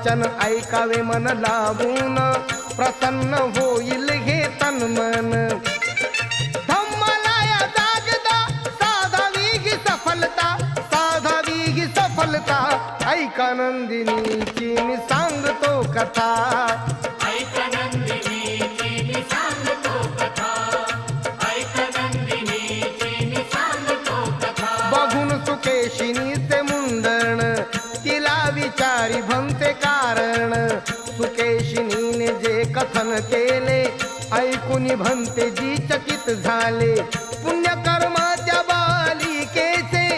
वाचन ऐकावे मन लावून, प्रसन्न होईल हे तन मन. धम्माला या जागदा साधावी ही सफलता, साधावी ही सफलता. ऐका नंदिनीची मी सांगतो कथा.